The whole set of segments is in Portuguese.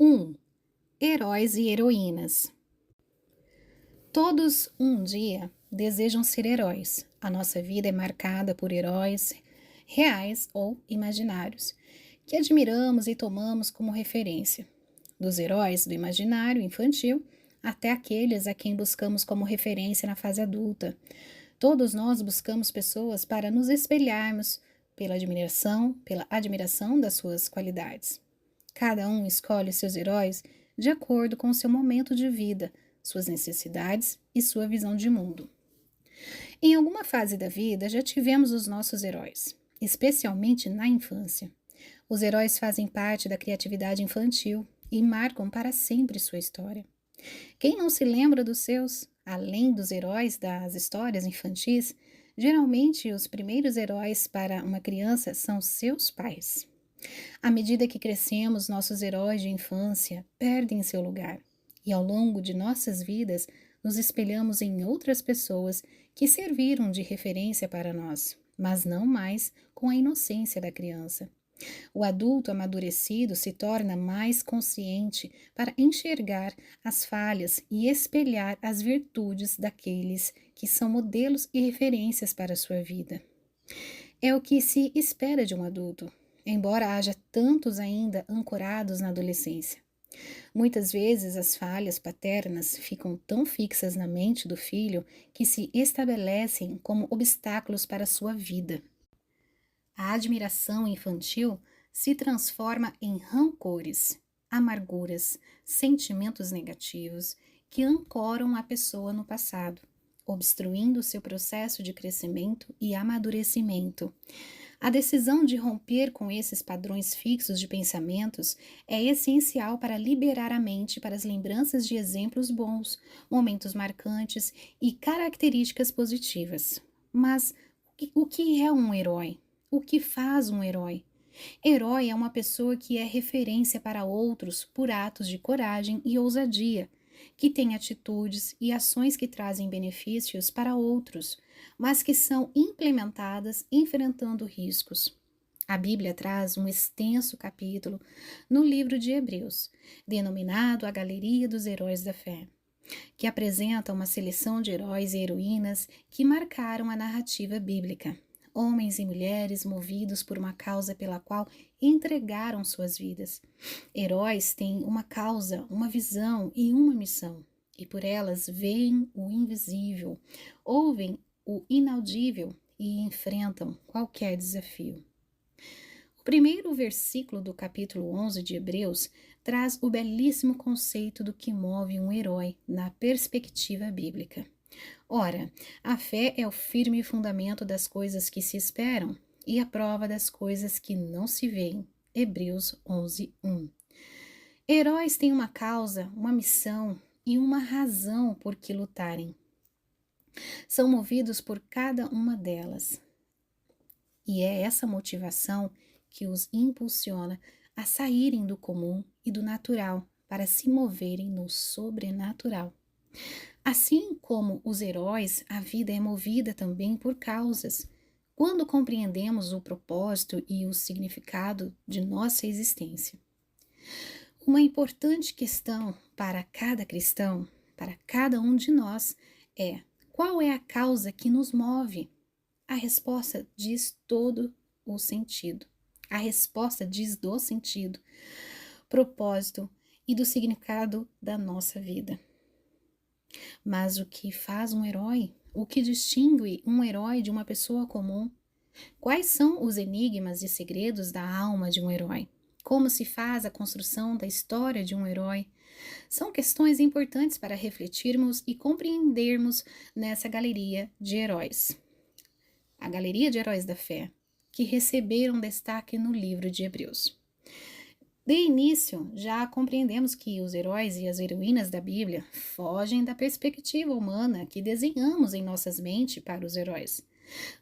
1. Heróis e heroínas. Todos, um dia, desejam ser heróis. A nossa vida é marcada por heróis reais ou imaginários, que admiramos e tomamos como referência. Dos heróis do imaginário infantil até aqueles a quem buscamos como referência na fase adulta. Todos nós buscamos pessoas para nos espelharmos pela admiração das suas qualidades. Cada um escolhe seus heróis de acordo com o seu momento de vida, suas necessidades e sua visão de mundo. Em alguma fase da vida já tivemos os nossos heróis, especialmente na infância. Os heróis fazem parte da criatividade infantil e marcam para sempre sua história. Quem não se lembra dos seus? Além dos heróis das histórias infantis, geralmente os primeiros heróis para uma criança são seus pais. À medida que crescemos, nossos heróis de infância perdem seu lugar e ao longo de nossas vidas nos espelhamos em outras pessoas que serviram de referência para nós, mas não mais com a inocência da criança. O adulto amadurecido se torna mais consciente para enxergar as falhas e espelhar as virtudes daqueles que são modelos e referências para a sua vida. É o que se espera de um adulto, embora haja tantos ainda ancorados na adolescência. Muitas vezes as falhas paternas ficam tão fixas na mente do filho que se estabelecem como obstáculos para a sua vida. A admiração infantil se transforma em rancores, amarguras, sentimentos negativos que ancoram a pessoa no passado, obstruindo seu processo de crescimento e amadurecimento. A decisão de romper com esses padrões fixos de pensamentos é essencial para liberar a mente para as lembranças de exemplos bons, momentos marcantes e características positivas. Mas o que é um herói? O que faz um herói? Herói é uma pessoa que é referência para outros por atos de coragem e ousadia, que tem atitudes e ações que trazem benefícios para outros, mas que são implementadas enfrentando riscos. A Bíblia traz um extenso capítulo no livro de Hebreus, denominado a Galeria dos Heróis da Fé, que apresenta uma seleção de heróis e heroínas que marcaram a narrativa bíblica. Homens e mulheres movidos por uma causa pela qual entregaram suas vidas. Heróis têm uma causa, uma visão e uma missão, e por elas veem o invisível, ouvem o inaudível e enfrentam qualquer desafio. O primeiro versículo do capítulo 11 de Hebreus traz o belíssimo conceito do que move um herói na perspectiva bíblica. Ora, a fé é o firme fundamento das coisas que se esperam e a prova das coisas que não se veem. Hebreus 11, 1. Heróis têm uma causa, uma missão e uma razão por que lutarem. São movidos por cada uma delas. E é essa motivação que os impulsiona a saírem do comum e do natural para se moverem no sobrenatural. Assim como os heróis, a vida é movida também por causas. Quando compreendemos o propósito e o significado de nossa existência. Uma importante questão para cada cristão, para cada um de nós, é: qual é a causa que nos move? A resposta diz todo o sentido. A resposta diz do sentido, propósito e do significado da nossa vida. Mas o que faz um herói? O que distingue um herói de uma pessoa comum? Quais são os enigmas e segredos da alma de um herói? Como se faz a construção da história de um herói? São questões importantes para refletirmos e compreendermos nessa galeria de heróis. A Galeria de Heróis da Fé, que receberam destaque no livro de Hebreus. De início, já compreendemos que os heróis e as heroínas da Bíblia fogem da perspectiva humana que desenhamos em nossas mentes para os heróis.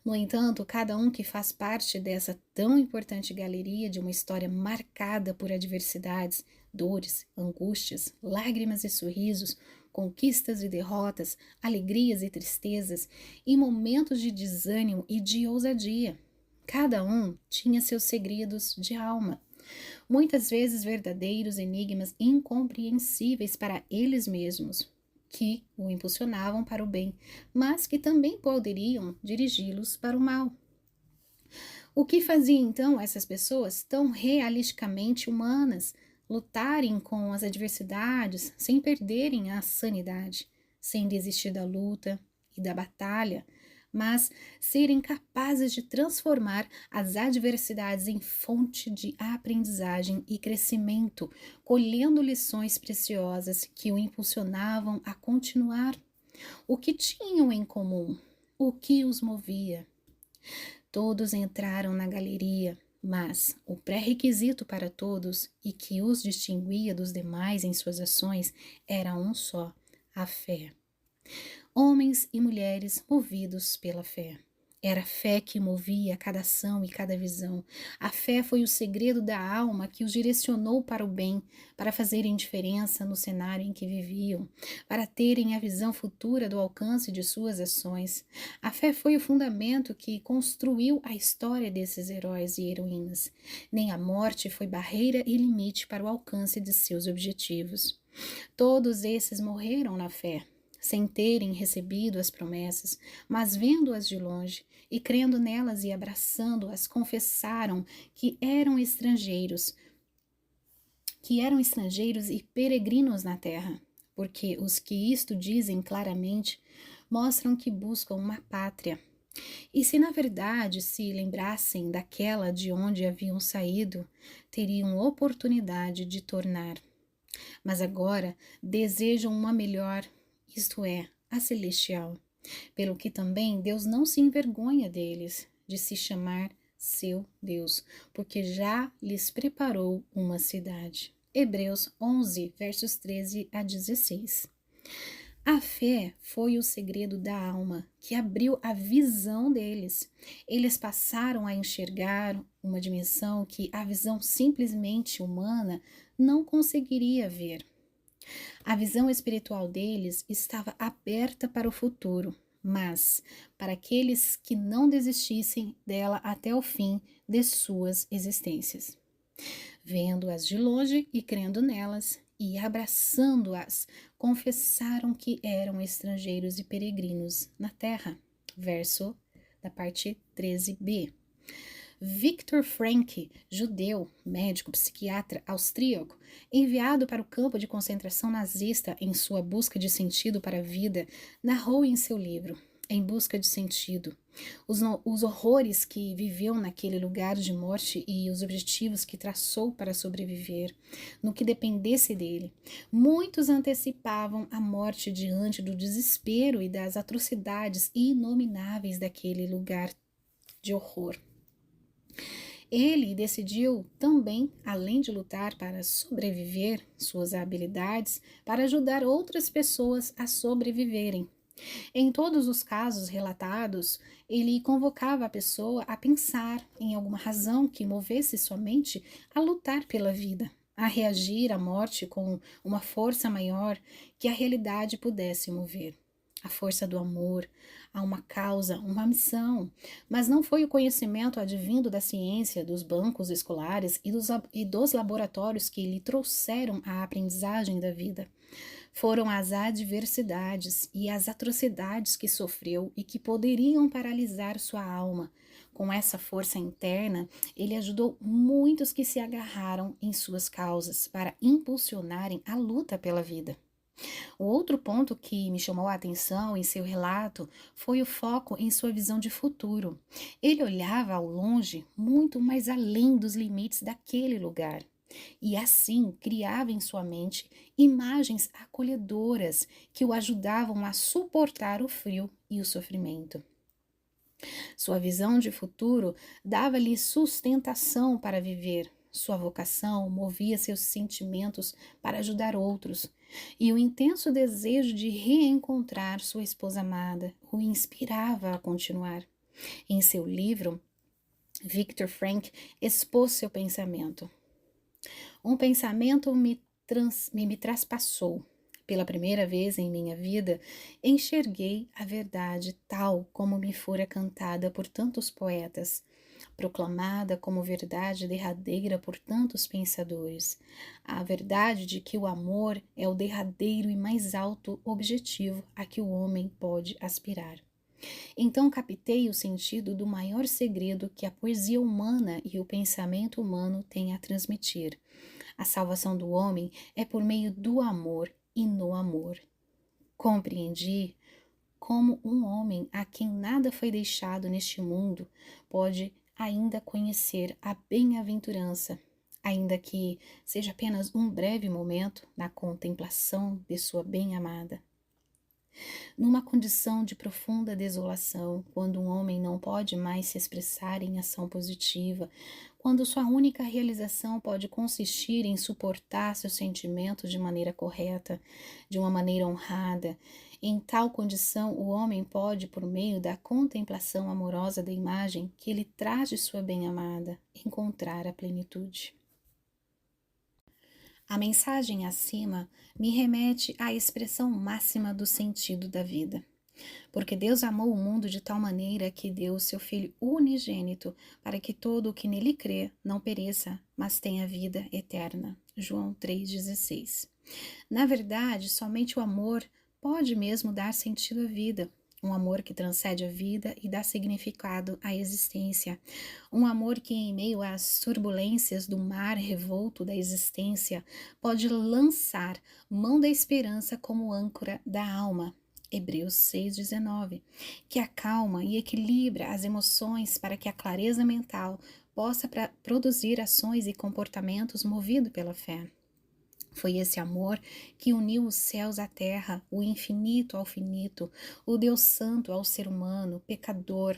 No entanto, cada um que faz parte dessa tão importante galeria de uma história marcada por adversidades, dores, angústias, lágrimas e sorrisos, conquistas e derrotas, alegrias e tristezas, e momentos de desânimo e de ousadia. Cada um tinha seus segredos de alma. muitas vezes verdadeiros enigmas incompreensíveis para eles mesmos, que o impulsionavam para o bem, mas que também poderiam dirigi-los para o mal. O que fazia então essas pessoas tão realisticamente humanas lutarem com as adversidades sem perderem a sanidade, sem desistir da luta e da batalha, mas serem capazes de transformar as adversidades em fonte de aprendizagem e crescimento, colhendo lições preciosas que o impulsionavam a continuar? O que tinham em comum? O que os movia? Todos entraram na galeria, mas o pré-requisito para todos e que os distinguia dos demais em suas ações era um só: a fé. Homens e mulheres movidos pela fé. Era a fé que movia cada ação e cada visão. A fé foi o segredo da alma que os direcionou para o bem, para fazerem diferença no cenário em que viviam, para terem a visão futura do alcance de suas ações. A fé foi o fundamento que construiu a história desses heróis e heroínas. Nem a morte foi barreira e limite para o alcance de seus objetivos. Todos esses morreram na fé, sem terem recebido as promessas, mas vendo-as de longe e crendo nelas e abraçando-as, confessaram que eram estrangeiros e peregrinos na terra, porque os que isto dizem claramente mostram que buscam uma pátria. E se na verdade se lembrassem daquela de onde haviam saído, teriam oportunidade de tornar. Mas agora desejam uma melhor, isto é, a celestial, pelo que também Deus não se envergonha deles, de se chamar seu Deus, porque já lhes preparou uma cidade. Hebreus 11, versos 13 a 16. A fé foi o segredo da alma que abriu a visão deles. Eles passaram a enxergar uma dimensão que a visão simplesmente humana não conseguiria ver. A visão espiritual deles estava aberta para o futuro, mas para aqueles que não desistissem dela até o fim de suas existências. Vendo-as de longe e crendo nelas, e abraçando-as, confessaram que eram estrangeiros e peregrinos na terra. Verso da parte 13b. Viktor Frankl, judeu, médico, psiquiatra austríaco, enviado para o campo de concentração nazista em sua busca de sentido para a vida, narrou em seu livro Em Busca de Sentido os horrores que viveu naquele lugar de morte e os objetivos que traçou para sobreviver, no que dependesse dele. Muitos antecipavam a morte diante do desespero e das atrocidades inomináveis daquele lugar de horror. Ele decidiu também, além de lutar para sobreviver, suas habilidades para ajudar outras pessoas a sobreviverem. Em todos os casos relatados, ele convocava a pessoa a pensar em alguma razão que movesse sua mente a lutar pela vida, a reagir à morte com uma força maior que a realidade pudesse mover. A força do amor, a uma causa, uma missão, mas não foi o conhecimento advindo da ciência, dos bancos escolares e dos laboratórios que lhe trouxeram a aprendizagem da vida. Foram as adversidades e as atrocidades que sofreu e que poderiam paralisar sua alma. Com essa força interna, ele ajudou muitos que se agarraram em suas causas para impulsionarem a luta pela vida. O outro ponto que me chamou a atenção em seu relato foi o foco em sua visão de futuro. Ele olhava ao longe, muito mais além dos limites daquele lugar. E assim criava em sua mente imagens acolhedoras que o ajudavam a suportar o frio e o sofrimento. Sua visão de futuro dava-lhe sustentação para viver. Sua vocação movia seus sentimentos para ajudar outros, e o intenso desejo de reencontrar sua esposa amada o inspirava a continuar. Em seu livro, Viktor Frankl expôs seu pensamento. Um pensamento me traspassou. Pela primeira vez em minha vida, enxerguei a verdade tal como me fora cantada por tantos poetas. proclamada como verdade derradeira por tantos pensadores, a verdade de que o amor é o derradeiro e mais alto objetivo a que o homem pode aspirar. Então captei o sentido do maior segredo que a poesia humana e o pensamento humano têm a transmitir. A salvação do homem é por meio do amor e no amor. Compreendi como um homem a quem nada foi deixado neste mundo pode ainda conhecer a bem-aventurança, ainda que seja apenas um breve momento na contemplação de sua bem-amada. Numa condição de profunda desolação, quando um homem não pode mais se expressar em ação positiva, quando sua única realização pode consistir em suportar seus sentimentos de maneira correta, de uma maneira honrada, em tal condição o homem pode, por meio da contemplação amorosa da imagem que ele traz de sua bem-amada, encontrar a plenitude. A mensagem acima me remete à expressão máxima do sentido da vida. Porque Deus amou o mundo de tal maneira que deu o seu Filho unigênito para que todo o que nele crê não pereça, mas tenha vida eterna. João 3,16. Na verdade, somente o amor pode mesmo dar sentido à vida. Um amor que transcende a vida e dá significado à existência. Um amor que, em meio às turbulências do mar revolto da existência, pode lançar mão da esperança como âncora da alma. Hebreus 6,19, que acalma e equilibra as emoções para que a clareza mental possa produzir ações e comportamentos movidos pela fé. Foi esse amor que uniu os céus à terra, o infinito ao finito, o Deus Santo ao ser humano pecador,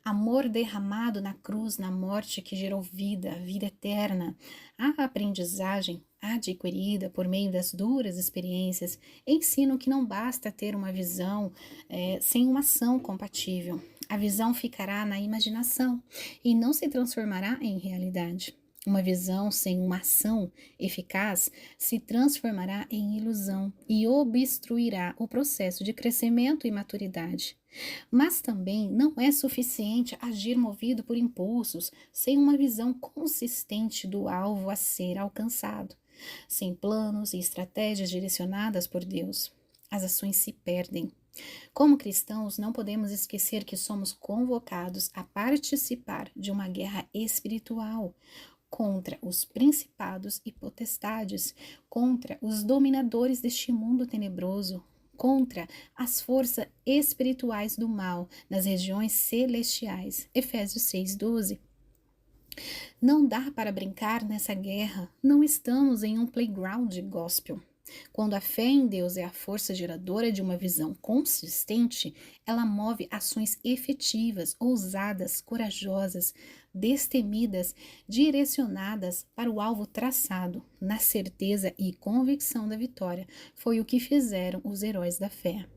amor derramado na cruz, na morte que gerou vida, vida eterna. A aprendizagem adquirida por meio das duras experiências ensina que não basta ter uma visão sem uma ação compatível. A visão ficará na imaginação e não se transformará em realidade. Uma visão sem uma ação eficaz se transformará em ilusão e obstruirá o processo de crescimento e maturidade. Mas também não é suficiente agir movido por impulsos sem uma visão consistente do alvo a ser alcançado. Sem planos e estratégias direcionadas por Deus, as ações se perdem. Como cristãos, não podemos esquecer que somos convocados a participar de uma guerra espiritual contra os principados e potestades, contra os dominadores deste mundo tenebroso, contra as forças espirituais do mal nas regiões celestiais. Efésios 6,12. Não dá para brincar nessa guerra, não estamos em um playground gospel. Quando a fé em Deus é a força geradora de uma visão consistente, ela move ações efetivas, ousadas, corajosas, destemidas, direcionadas para o alvo traçado, na certeza e convicção da vitória. Foi o que fizeram os heróis da fé.